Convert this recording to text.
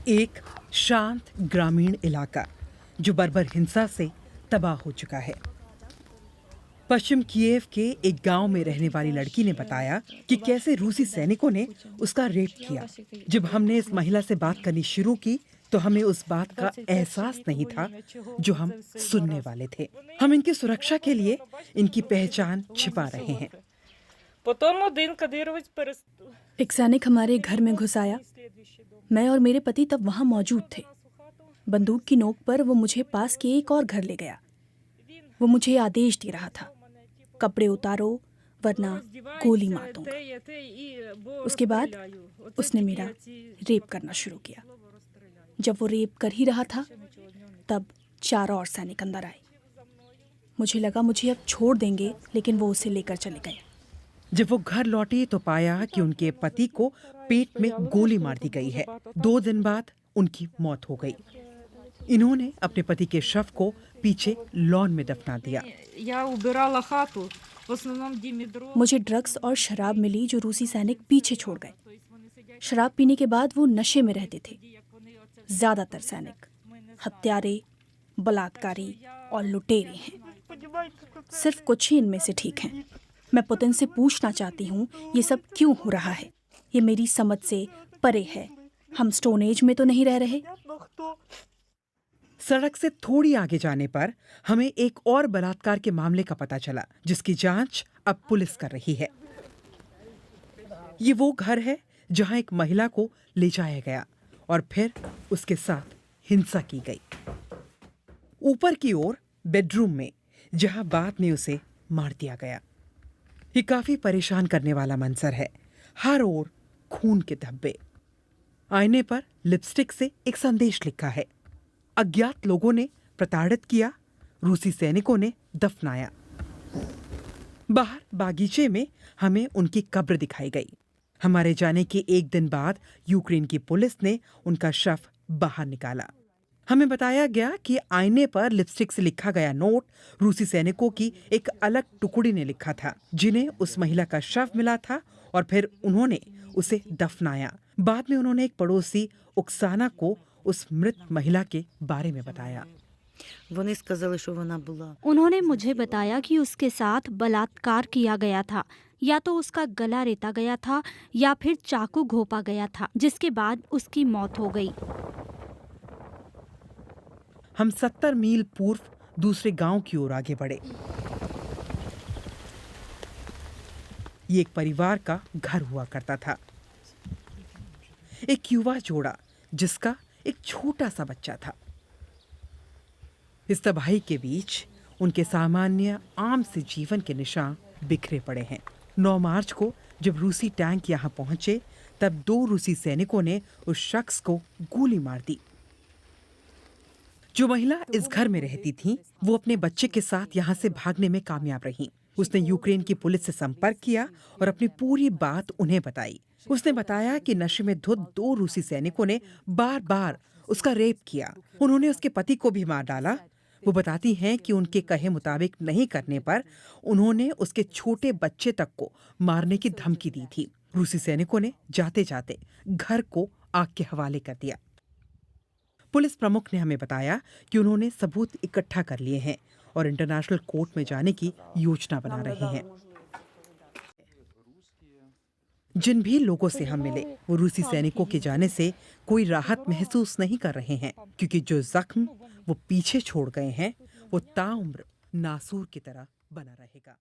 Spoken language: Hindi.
एक शांत ग्रामीण इलाका जो बर्बर हिंसा से तबाह हो चुका है। पश्चिम कीव के एक गांव में रहने वाली लड़की ने बताया कि कैसे रूसी सैनिकों ने उसका रेप किया। जब हमने इस महिला से बात करनी शुरू की तो हमें उस बात का एहसास नहीं था जो हम सुनने वाले थे। हम इनकी सुरक्षा के लिए इनकी पहचान छिपा रहे हैं। एक सैनिक हमारे घर में घुस आया। मैं और मेरे पति तब वहां मौजूद थे। बंदूक की नोक पर वो मुझे पास के एक और घर ले गया। वो मुझे आदेश दे रहा था, कपड़े उतारो वरना गोली मार दूंगा। उसके बाद उसने मेरा रेप करना शुरू किया। जब वो रेप कर ही रहा था तब 4 और सैनिक अंदर आए। मुझे लगा मुझे अब छोड़ देंगे, लेकिन वो उसे लेकर चले गए। जब वो घर लौटी तो पाया कि उनके पति को पेट में गोली मार दी गई है। 2 दिन बाद उनकी मौत हो गई। इन्होंने अपने पति के शव को पीछे लॉन में दफना दिया। मुझे ड्रग्स और शराब मिली जो रूसी सैनिक पीछे छोड़ गए। शराब पीने के बाद वो नशे में रहते थे। ज्यादातर सैनिक हत्यारे, बलात्कारी और लुटेरे हैं। सिर्फ कुछ ही इनमें से ठीक हैं। मैं पुतिन से पूछना चाहती हूँ, ये सब क्यों हो रहा है? ये मेरी समझ से परे है। हम स्टोन एज में तो नहीं रह रहे। सड़क से थोड़ी आगे जाने पर हमें एक और बलात्कार के मामले का पता चला, जिसकी जांच अब पुलिस कर रही है। ये वो घर है जहां एक महिला को ले जाया गया और फिर उसके साथ हिंसा की गई। ऊपर की ओर बेडरूम में, जहां बाद में उसे मार दिया गया। ये काफी परेशान करने वाला मंजर है। हर ओर खून के धब्बे। आईने पर लिपस्टिक से एक संदेश लिखा है। अज्ञात लोगों ने प्रताड़ित किया, रूसी सैनिकों ने दफनाया। बाहर बागीचे में हमें उनकी कब्र दिखाई गई। हमारे जाने के एक दिन बाद यूक्रेन की पुलिस ने उनका शव बाहर निकाला। हमें बताया गया कि आईने पर लिपस्टिक से लिखा गया नोट रूसी सैनिकों की एक अलग टुकड़ी ने लिखा था, जिन्हें उस महिला का शव मिला था और फिर उन्होंने उसे दफनाया। बाद में उन्होंने एक पड़ोसी ओक्साना को उस मृत महिला के बारे में बताया। उन्होंने मुझे बताया कि उसके साथ बलात्कार किया गया था। या तो उसका गला रेता गया था या फिर चाकू घोंपा गया था, जिसके बाद उसकी मौत हो गई। हम 70 मील पूर्व दूसरे गांव की ओर आगे बढ़े। ये एक परिवार का घर हुआ करता था। एक युवा जोड़ा जिसका एक छोटा सा बच्चा था। इस तबाही के बीच उनके सामान्य आम से जीवन के निशान बिखरे पड़े हैं। 9 मार्च को जब रूसी टैंक यहां पहुंचे तब 2 रूसी सैनिकों ने उस शख्स को गोली मार दी। जो महिला इस घर में रहती थी वो अपने बच्चे के साथ यहां से भागने में कामयाब रही। उसने यूक्रेन की पुलिस से संपर्क किया और अपनी पूरी बात उन्हें बताई। उसने बताया कि नशे में धुत 2 रूसी सैनिकों ने बार बार उसका रेप किया। उन्होंने उसके पति को भी मार डाला। वो बताती हैं कि उनके कहे मुताबिक नहीं करने पर उन्होंने उसके छोटे बच्चे तक को मारने की धमकी दी थी। रूसी सैनिकों ने जाते जाते घर को आग के हवाले कर दिया। पुलिस प्रमुख ने हमें बताया कि उन्होंने सबूत इकट्ठा कर लिए हैं और इंटरनेशनल कोर्ट में जाने की योजना बना रहे हैं। जिन भी लोगों से हम मिले वो रूसी सैनिकों के जाने से कोई राहत महसूस नहीं कर रहे हैं, क्योंकि जो जख्म वो पीछे छोड़ गए हैं वो ताउम्र नासूर की तरह बना रहेगा।